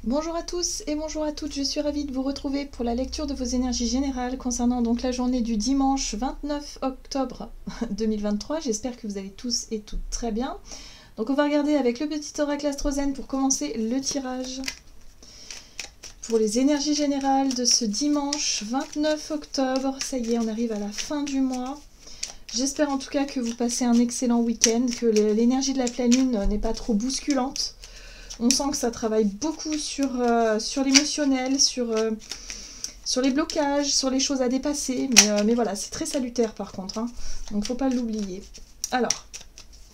Bonjour à tous et bonjour à toutes, je suis ravie de vous retrouver pour la lecture de vos énergies générales concernant donc la journée du dimanche 29 octobre 2023. J'espère que vous allez tous et toutes très bien. Donc on va regarder avec le petit oracle astrozène pour commencer le tirage. Pour les énergies générales de ce dimanche 29 octobre, ça y est, on arrive à la fin du mois. J'espère en tout cas que vous passez un excellent week-end, que l'énergie de la pleine lune n'est pas trop bousculante. On sent que ça travaille beaucoup sur l'émotionnel, sur les blocages, sur les choses à dépasser. Mais voilà, c'est très salutaire par contre, hein, donc faut pas l'oublier. Alors,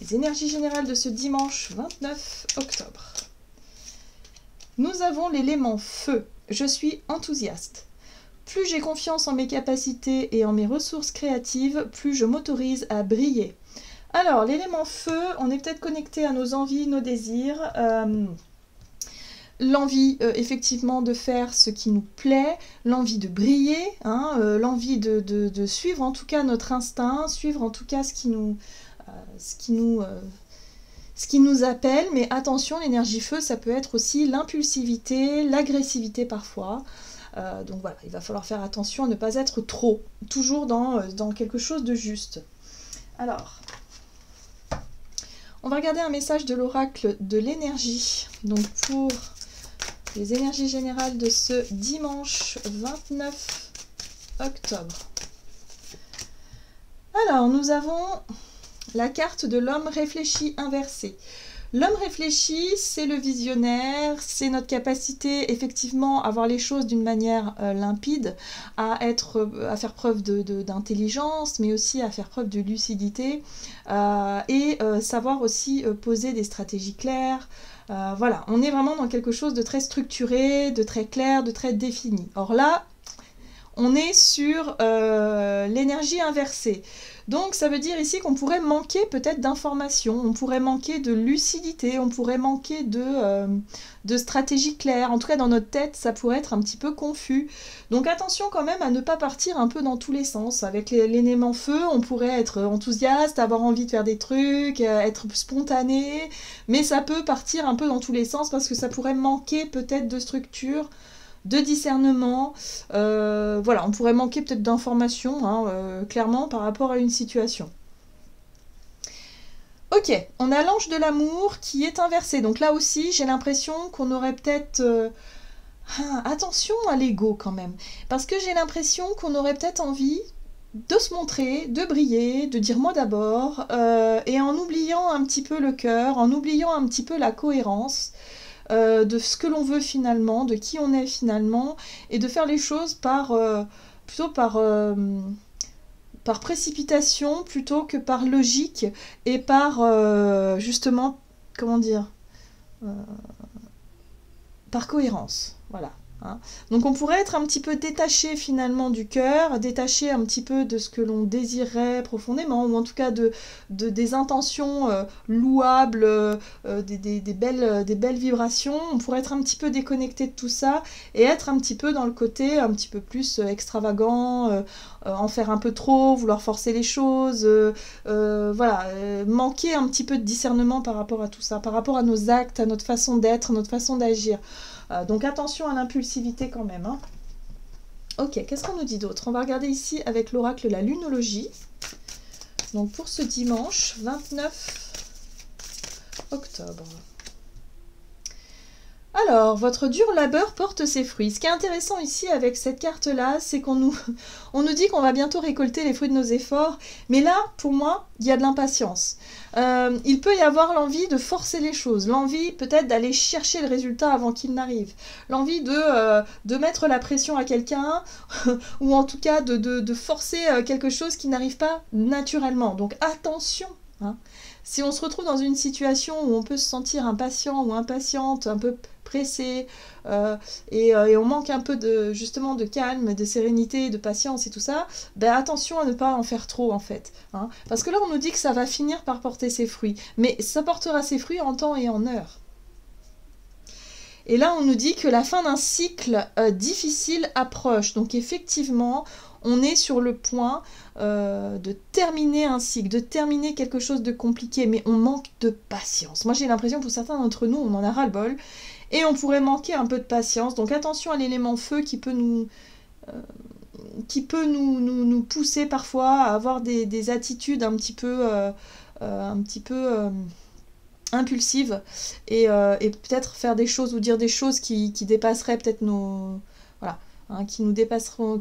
les énergies générales de ce dimanche 29 octobre. Nous avons l'élément feu. Je suis enthousiaste. Plus j'ai confiance en mes capacités et en mes ressources créatives, plus je m'autorise à briller. Alors, l'élément feu, on est peut-être connecté à nos envies, nos désirs, l'envie effectivement de faire ce qui nous plaît, l'envie de briller, hein, l'envie de suivre en tout cas notre instinct, suivre en tout cas ce qui nous appelle. Mais attention, l'énergie feu, ça peut être aussi l'impulsivité, l'agressivité parfois. Donc voilà, il va falloir faire attention à ne pas être trop, toujours dans quelque chose de juste. Alors, on va regarder un message de l'oracle de l'énergie. Donc pour les énergies générales de ce dimanche 29 octobre. Alors, nous avons la carte de l'homme réfléchi inversé. L'homme réfléchi, c'est le visionnaire, c'est notre capacité effectivement à voir les choses d'une manière limpide, à faire preuve d'intelligence, mais aussi à faire preuve de lucidité et savoir aussi poser des stratégies claires. Voilà, on est vraiment dans quelque chose de très structuré, de très clair, de très défini. Or là, on est sur l'énergie inversée. Donc ça veut dire ici qu'on pourrait manquer peut-être d'informations, on pourrait manquer de lucidité, on pourrait manquer de stratégie claire. En tout cas dans notre tête, ça pourrait être un petit peu confus. Donc attention quand même à ne pas partir un peu dans tous les sens. Avec l'élément feu, on pourrait être enthousiaste, avoir envie de faire des trucs, être spontané, mais ça peut partir un peu dans tous les sens parce que ça pourrait manquer peut-être de structure, de discernement, voilà, on pourrait manquer peut-être d'informations, hein, clairement, par rapport à une situation. Ok, on a l'ange de l'amour qui est inversé, donc là aussi, j'ai l'impression qu'on aurait peut-être... attention à l'ego quand même, parce que j'ai l'impression qu'on aurait peut-être envie de se montrer, de briller, de dire moi d'abord, et en oubliant un petit peu le cœur, en oubliant un petit peu la cohérence, de ce que l'on veut finalement, de qui on est finalement, et de faire les choses plutôt par précipitation plutôt que par logique et par justement, comment dire, euh, par cohérence. Voilà. Hein. Donc on pourrait être un petit peu détaché finalement du cœur, détaché un petit peu de ce que l'on désirait profondément, ou en tout cas des intentions louables, des belles vibrations. On pourrait être un petit peu déconnecté de tout ça et être un petit peu dans le côté un petit peu plus extravagant, en faire un peu trop, vouloir forcer les choses, voilà, manquer un petit peu de discernement par rapport à tout ça, par rapport à nos actes, à notre façon d'être, notre façon d'agir. Donc attention à l'impulsivité quand même. Hein. Ok, qu'est-ce qu'on nous dit d'autre? On va regarder ici avec l'oracle la lunologie. Donc pour ce dimanche 29 octobre. Alors, votre dur labeur porte ses fruits. Ce qui est intéressant ici avec cette carte-là, c'est qu'on nous dit qu'on va bientôt récolter les fruits de nos efforts. Mais là, pour moi, il y a de l'impatience. Il peut y avoir l'envie de forcer les choses, l'envie peut-être d'aller chercher le résultat avant qu'il n'arrive, l'envie de mettre la pression à quelqu'un, ou en tout cas de forcer quelque chose qui n'arrive pas naturellement. Donc attention, hein. Si on se retrouve dans une situation où on peut se sentir impatient ou impatiente, un peu pressé, et on manque un peu justement de calme, de sérénité, de patience et tout ça, ben attention à ne pas en faire trop en fait. Hein. Parce que là on nous dit que ça va finir par porter ses fruits, mais ça portera ses fruits en temps et en heure. Et là, on nous dit que la fin d'un cycle difficile approche. Donc effectivement, on est sur le point de terminer un cycle, de terminer quelque chose de compliqué, mais on manque de patience. Moi, j'ai l'impression, pour certains d'entre nous, on en a ras-le-bol. et on pourrait manquer un peu de patience. Donc attention à l'élément feu qui peut nous pousser parfois à avoir des attitudes un petit peu impulsives et peut-être faire des choses ou dire des choses qui dépasseraient peut-être nos... Voilà, hein, qui nous dépasseront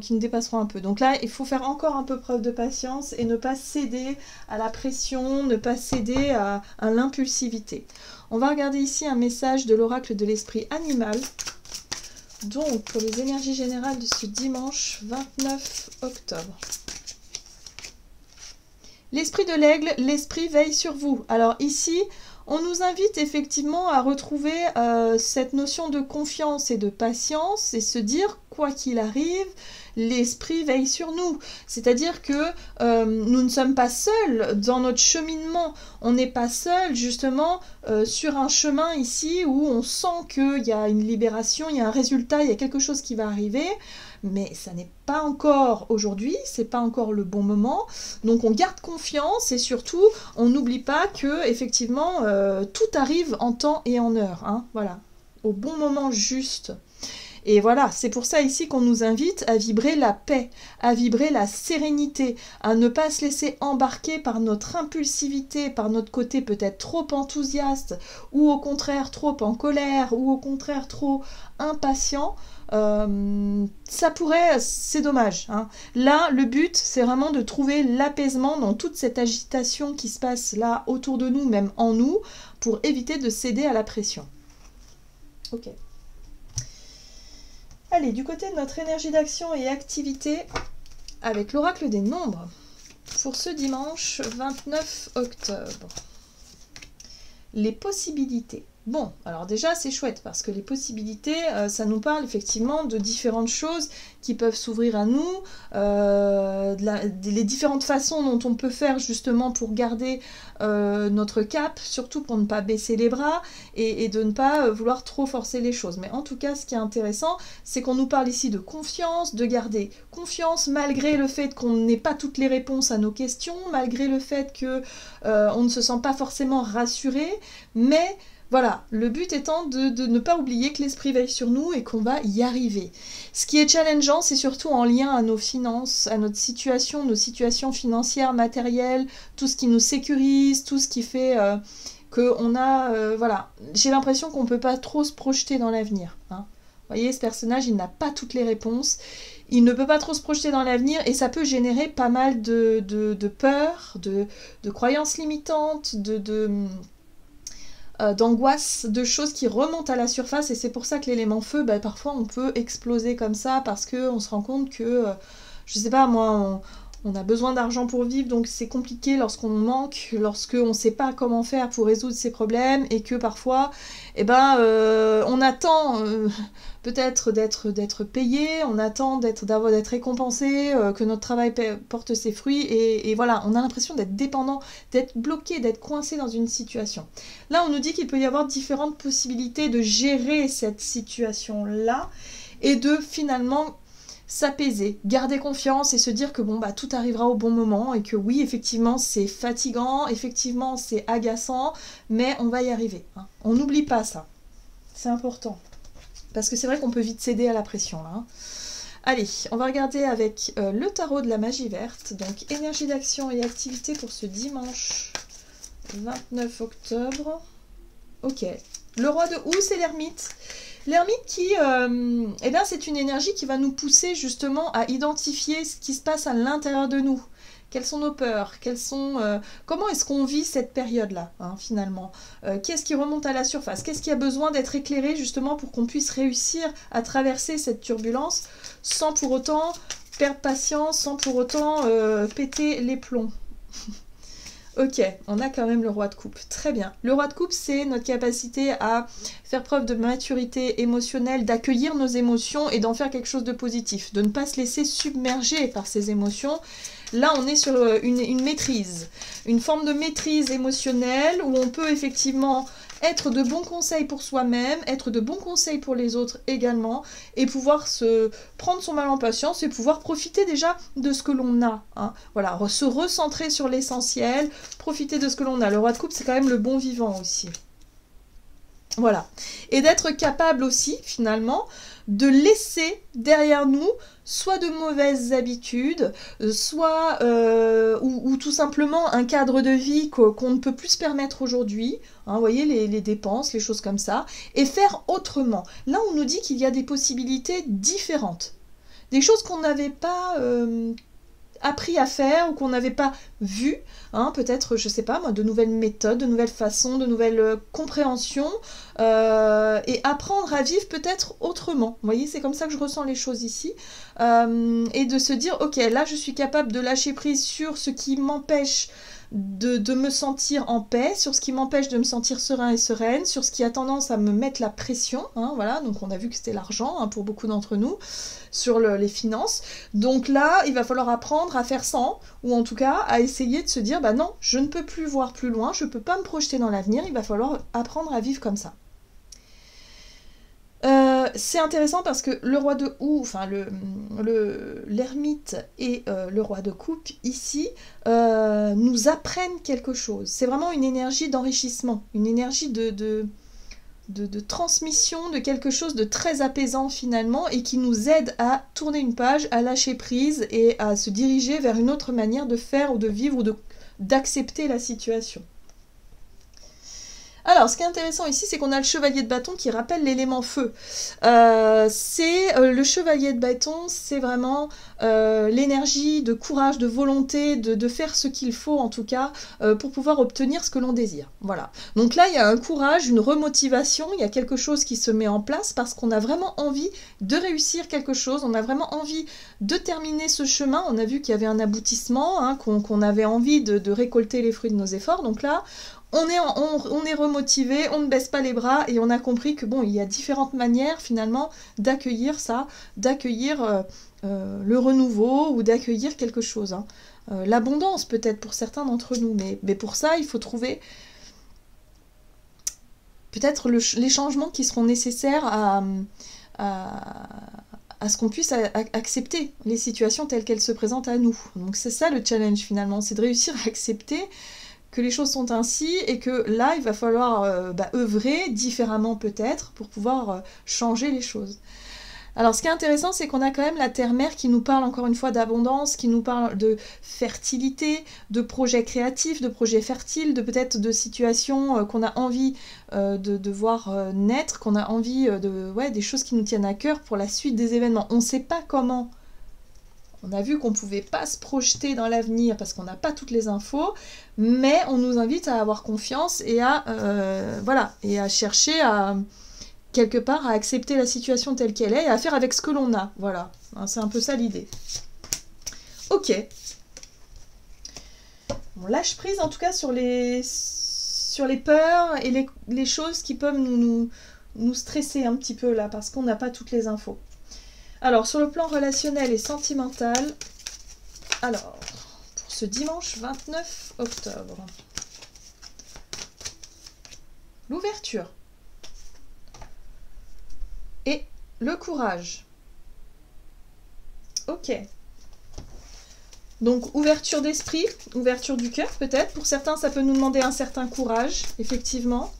un peu. Donc là, il faut faire encore un peu preuve de patience et ne pas céder à la pression, ne pas céder à l'impulsivité. On va regarder ici un message de l'oracle de l'esprit animal. Donc, pour les énergies générales de ce dimanche 29 octobre. L'esprit de l'aigle, l'esprit veille sur vous. Alors ici, on nous invite effectivement à retrouver cette notion de confiance et de patience et se dire, quoi qu'il arrive, l'esprit veille sur nous. C'est-à-dire que nous ne sommes pas seuls dans notre cheminement. On n'est pas seul justement sur un chemin ici où on sent qu'il y a une libération, il y a un résultat, il y a quelque chose qui va arriver. Mais ça n'est pas encore aujourd'hui, c'est pas encore le bon moment. Donc on garde confiance et surtout on n'oublie pas que effectivement tout arrive en temps et en heure, hein, voilà, au bon moment juste. Et voilà, c'est pour ça ici qu'on nous invite à vibrer la paix, à vibrer la sérénité, à ne pas se laisser embarquer par notre impulsivité, par notre côté peut-être trop enthousiaste, ou au contraire trop en colère, ou au contraire trop impatient. Ça pourrait, c'est dommage, hein. Là, le but, c'est vraiment de trouver l'apaisement dans toute cette agitation qui se passe là autour de nous, même en nous, pour éviter de céder à la pression. Ok. Allez, du côté de notre énergie d'action et activité, avec l'oracle des nombres, pour ce dimanche 29 octobre. Les possibilités. Bon, alors déjà c'est chouette parce que les possibilités, ça nous parle effectivement de différentes choses qui peuvent s'ouvrir à nous, les différentes façons dont on peut faire justement pour garder notre cap, surtout pour ne pas baisser les bras et de ne pas vouloir trop forcer les choses. Mais en tout cas, ce qui est intéressant, c'est qu'on nous parle ici de confiance, de garder confiance malgré le fait qu'on n'ait pas toutes les réponses à nos questions, malgré le fait qu'on ne se sent pas forcément rassuré, mais voilà, le but étant de ne pas oublier que l'esprit veille sur nous et qu'on va y arriver. Ce qui est challengeant, c'est surtout en lien à nos finances, à notre situation, nos situations financières, matérielles, tout ce qui nous sécurise, tout ce qui fait qu'on a... voilà, j'ai l'impression qu'on ne peut pas trop se projeter dans l'avenir, hein. Vous voyez, ce personnage, il n'a pas toutes les réponses, il ne peut pas trop se projeter dans l'avenir et ça peut générer pas mal de peur, de croyances limitantes, d'angoisse, de choses qui remontent à la surface et c'est pour ça que l'élément feu, bah, parfois on peut exploser comme ça parce qu'on se rend compte que, je sais pas moi, on a besoin d'argent pour vivre donc c'est compliqué lorsqu'on manque, lorsqu'on ne sait pas comment faire pour résoudre ses problèmes et que parfois, eh ben, on attend peut-être d'être payé, on attend d'être récompensé, que notre travail porte ses fruits et voilà, on a l'impression d'être dépendant, d'être bloqué, d'être coincé dans une situation. Là, on nous dit qu'il peut y avoir différentes possibilités de gérer cette situation-là et de finalement s'apaiser, garder confiance et se dire que bon bah tout arrivera au bon moment et que oui effectivement c'est fatigant, effectivement c'est agaçant, mais on va y arriver, hein. On n'oublie pas ça, c'est important. Parce que c'est vrai qu'on peut vite céder à la pression là, hein. Allez, on va regarder avec le tarot de la magie verte, donc énergie d'action et activité pour ce dimanche 29 octobre. Ok, le roi de houx, c'est l'ermite. L'ermite qui, eh bien, c'est une énergie qui va nous pousser justement à identifier ce qui se passe à l'intérieur de nous. Quelles sont nos peurs? Comment est-ce qu'on vit cette période-là, hein, finalement? Qu'est-ce qui remonte à la surface? Qu'est-ce qui a besoin d'être éclairé justement pour qu'on puisse réussir à traverser cette turbulence sans pour autant perdre patience, sans pour autant péter les plombs? Ok, on a quand même le roi de coupe. Très bien. Le roi de coupe, c'est notre capacité à faire preuve de maturité émotionnelle, d'accueillir nos émotions et d'en faire quelque chose de positif, de ne pas se laisser submerger par ces émotions. Là, on est sur une maîtrise, une forme de maîtrise émotionnelle où on peut effectivement être de bons conseils pour soi-même, être de bons conseils pour les autres également, et pouvoir se prendre son mal en patience et pouvoir profiter déjà de ce que l'on a, hein. Voilà, se recentrer sur l'essentiel, profiter de ce que l'on a. Le roi de coupe, c'est quand même le bon vivant aussi. Voilà. Et d'être capable aussi, finalement, de laisser derrière nous soit de mauvaises habitudes, soit ou tout simplement un cadre de vie qu'on ne peut plus se permettre aujourd'hui, hein, vous voyez, les dépenses, les choses comme ça, et faire autrement. Là, on nous dit qu'il y a des possibilités différentes, des choses qu'on n'avait pas appris à faire ou qu'on n'avait pas vu, hein, peut-être, je sais pas moi, de nouvelles méthodes, de nouvelles façons, de nouvelles compréhensions, et apprendre à vivre peut-être autrement. Vous voyez, c'est comme ça que je ressens les choses ici, et de se dire, ok, là je suis capable de lâcher prise sur ce qui m'empêche de me sentir en paix, sur ce qui m'empêche de me sentir serein et sereine, sur ce qui a tendance à me mettre la pression, hein, voilà, donc on a vu que c'était l'argent, hein, pour beaucoup d'entre nous, sur les finances. Donc là, il va falloir apprendre à faire sans, ou en tout cas à essayer de se dire, bah non, je ne peux plus voir plus loin, je ne peux pas me projeter dans l'avenir, il va falloir apprendre à vivre comme ça. C'est intéressant parce que le roi de houx, enfin l'ermite et le roi de coupe ici nous apprennent quelque chose. C'est vraiment une énergie d'enrichissement, une énergie de transmission de quelque chose de très apaisant finalement et qui nous aide à tourner une page, à lâcher prise et à se diriger vers une autre manière de faire ou de vivre ou d'accepter la situation. Alors, ce qui est intéressant ici, c'est qu'on a le chevalier de bâton qui rappelle l'élément feu. Le chevalier de bâton, c'est vraiment l'énergie de courage, de volonté, de faire ce qu'il faut, en tout cas, pour pouvoir obtenir ce que l'on désire. Voilà. Donc là, il y a un courage, une remotivation, il y a quelque chose qui se met en place parce qu'on a vraiment envie de réussir quelque chose, on a vraiment envie de terminer ce chemin. On a vu qu'il y avait un aboutissement, hein, qu'on avait envie de récolter les fruits de nos efforts. Donc là, on est remotivé, on ne baisse pas les bras et on a compris que bon, il y a différentes manières finalement d'accueillir ça, d'accueillir le renouveau ou d'accueillir quelque chose. Hein. L'abondance peut-être pour certains d'entre nous, mais pour ça, il faut trouver peut-être les changements qui seront nécessaires à ce qu'on puisse accepter les situations telles qu'elles se présentent à nous. Donc c'est ça le challenge finalement, c'est de réussir à accepter que les choses sont ainsi et que là, il va falloir œuvrer différemment peut-être pour pouvoir changer les choses. Alors, ce qui est intéressant, c'est qu'on a quand même la Terre-Mère qui nous parle encore une fois d'abondance, qui nous parle de fertilité, de projets créatifs, de projets fertiles, de peut-être de situations qu'on a envie de voir naître, qu'on a envie des choses qui nous tiennent à cœur pour la suite des événements. On ne sait pas comment. On a vu qu'on ne pouvait pas se projeter dans l'avenir parce qu'on n'a pas toutes les infos, mais on nous invite à avoir confiance et à chercher à quelque part à accepter la situation telle qu'elle est et à faire avec ce que l'on a. Voilà, c'est un peu ça l'idée. Ok. On lâche prise en tout cas sur les peurs et les choses qui peuvent nous stresser un petit peu là parce qu'on n'a pas toutes les infos. Alors, sur le plan relationnel et sentimental, alors, pour ce dimanche 29 octobre, l'ouverture et le courage. Ok. Donc, ouverture d'esprit, ouverture du cœur peut-être. Pour certains, ça peut nous demander un certain courage, effectivement.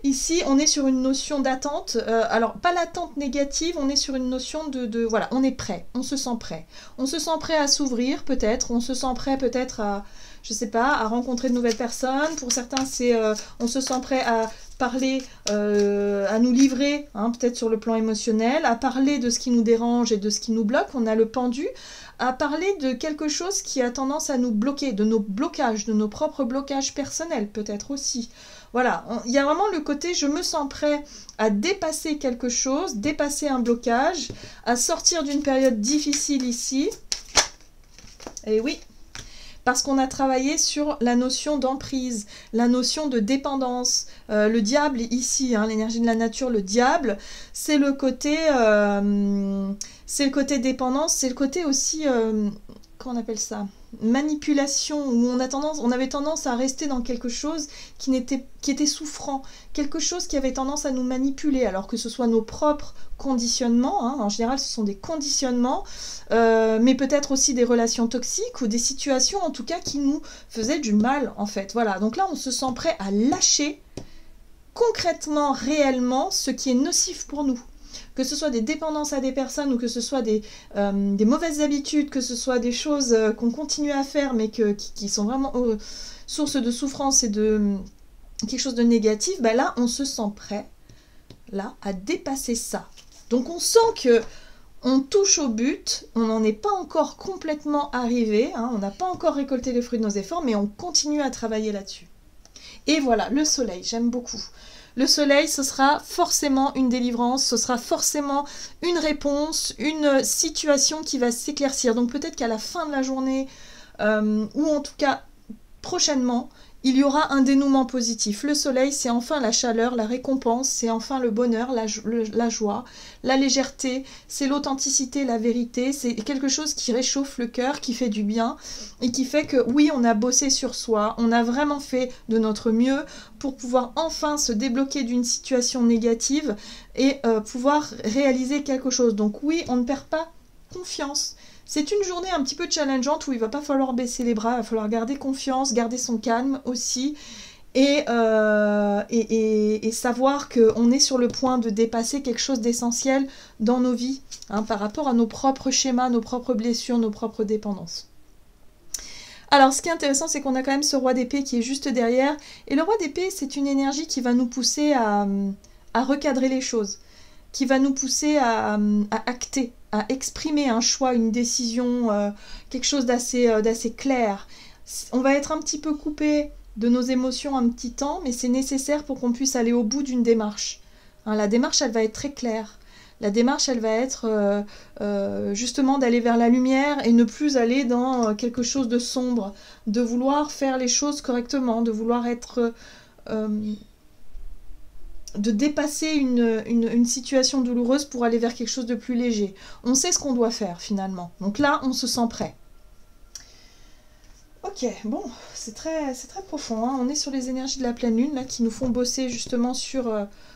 Ici, on est sur une notion d'attente, alors pas l'attente négative, on est sur une notion voilà, on est prêt, on se sent prêt. On se sent prêt à s'ouvrir peut-être, on se sent prêt peut-être à, je sais pas, à rencontrer de nouvelles personnes. Pour certains, c'est on se sent prêt à parler, à nous livrer, hein, peut-être sur le plan émotionnel, à parler de ce qui nous dérange et de ce qui nous bloque. On a le pendu, à parler de quelque chose qui a tendance à nous bloquer, de nos blocages, de nos propres blocages personnels peut-être aussi. Voilà, il y a vraiment le côté je me sens prêt à dépasser quelque chose, dépasser un blocage, à sortir d'une période difficile ici. Et oui, parce qu'on a travaillé sur la notion d'emprise, la notion de dépendance. Le diable ici, hein, l'énergie de la nature, le diable, c'est le côté dépendance, c'est le côté aussi, comment on appelle ça ? Manipulation, où on avait tendance à rester dans quelque chose qui était souffrant, quelque chose qui avait tendance à nous manipuler, alors que ce soit nos propres conditionnements, hein, en général ce sont des conditionnements, mais peut-être aussi des relations toxiques ou des situations en tout cas qui nous faisaient du mal en fait. Voilà, donc là on se sent prêt à lâcher concrètement, réellement, ce qui est nocif pour nous. Que ce soit des dépendances à des personnes ou que ce soit des mauvaises habitudes, que ce soit des choses qu'on continue à faire mais qui sont vraiment source de souffrance et de quelque chose de négatif, ben là, on se sent prêt là, à dépasser ça. Donc on sent que on touche au but, on n'en est pas encore complètement arrivé, hein, on n'a pas encore récolté les fruits de nos efforts, mais on continue à travailler là-dessus. Et voilà, le soleil, j'aime beaucoup. Le soleil, ce sera forcément une délivrance, ce sera forcément une réponse, une situation qui va s'éclaircir. Donc peut-être qu'à la fin de la journée, ou en tout cas prochainement, il y aura un dénouement positif. Le soleil, c'est enfin la chaleur, la récompense, c'est enfin le bonheur, la joie, la légèreté, c'est l'authenticité, la vérité, c'est quelque chose qui réchauffe le cœur, qui fait du bien et qui fait que oui, on a bossé sur soi, on a vraiment fait de notre mieux pour pouvoir enfin se débloquer d'une situation négative et pouvoir réaliser quelque chose. Donc oui, on ne perd pas confiance. C'est une journée un petit peu challengeante où il va pas falloir baisser les bras, il va falloir garder confiance, garder son calme aussi et savoir qu'on est sur le point de dépasser quelque chose d'essentiel dans nos vies, hein, par rapport à nos propres schémas, nos propres blessures, nos propres dépendances. Alors ce qui est intéressant, c'est qu'on a quand même ce roi d'épée qui est juste derrière, et le roi d'épée, c'est une énergie qui va nous pousser à recadrer les choses, qui va nous pousser à acter, à exprimer un choix, une décision, quelque chose d'assez clair. On va être un petit peu coupé de nos émotions un petit temps, mais c'est nécessaire pour qu'on puisse aller au bout d'une démarche. Hein, la démarche, elle va être très claire. La démarche, elle va être justement d'aller vers la lumière et ne plus aller dans quelque chose de sombre, de vouloir faire les choses correctement, de vouloir être... de dépasser une situation douloureuse pour aller vers quelque chose de plus léger. On sait ce qu'on doit faire finalement. Donc là, on se sent prêt. Ok, bon, c'est très profond. Hein. On est sur les énergies de la pleine lune là, qui nous font bosser justement sur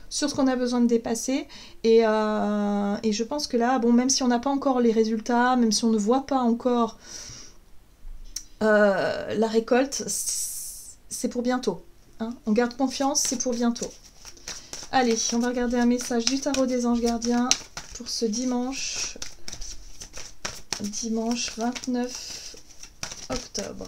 ce qu'on a besoin de dépasser. Et je pense que là, bon, même si on n'a pas encore les résultats, même si on ne voit pas encore la récolte, c'est pour bientôt. Hein. On garde confiance, c'est pour bientôt. Allez, on va regarder un message du tarot des anges gardiens pour ce dimanche 29 octobre.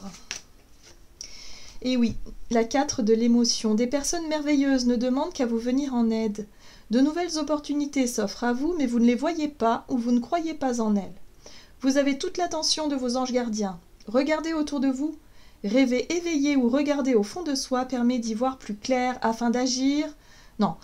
Et oui, la 4 de l'émotion. Des personnes merveilleuses ne demandent qu'à vous venir en aide. De nouvelles opportunités s'offrent à vous, mais vous ne les voyez pas ou vous ne croyez pas en elles. Vous avez toute l'attention de vos anges gardiens. Regardez autour de vous. Rêver éveillé ou regarder au fond de soi permet d'y voir plus clair afin d'agir... Non,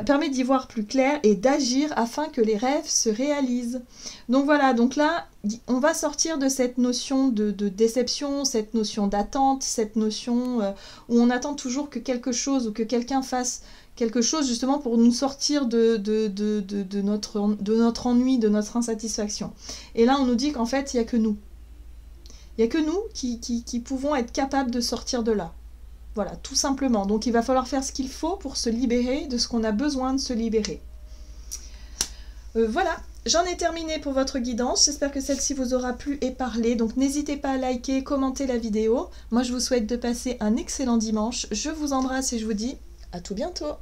permet d'y voir plus clair et d'agir afin que les rêves se réalisent. Donc voilà, donc là, on va sortir de cette notion de déception, cette notion d'attente, cette notion où on attend toujours que quelque chose ou que quelqu'un fasse quelque chose justement pour nous sortir de notre ennui, de notre insatisfaction. Et là, on nous dit qu'en fait, il n'y a que nous. Il n'y a que nous qui pouvons être capables de sortir de là. Voilà, tout simplement. Donc il va falloir faire ce qu'il faut pour se libérer de ce qu'on a besoin de se libérer. Voilà, j'en ai terminé pour votre guidance. J'espère que celle-ci vous aura plu et parlé. Donc n'hésitez pas à liker, commenter la vidéo. Moi je vous souhaite de passer un excellent dimanche. Je vous embrasse et je vous dis à tout bientôt.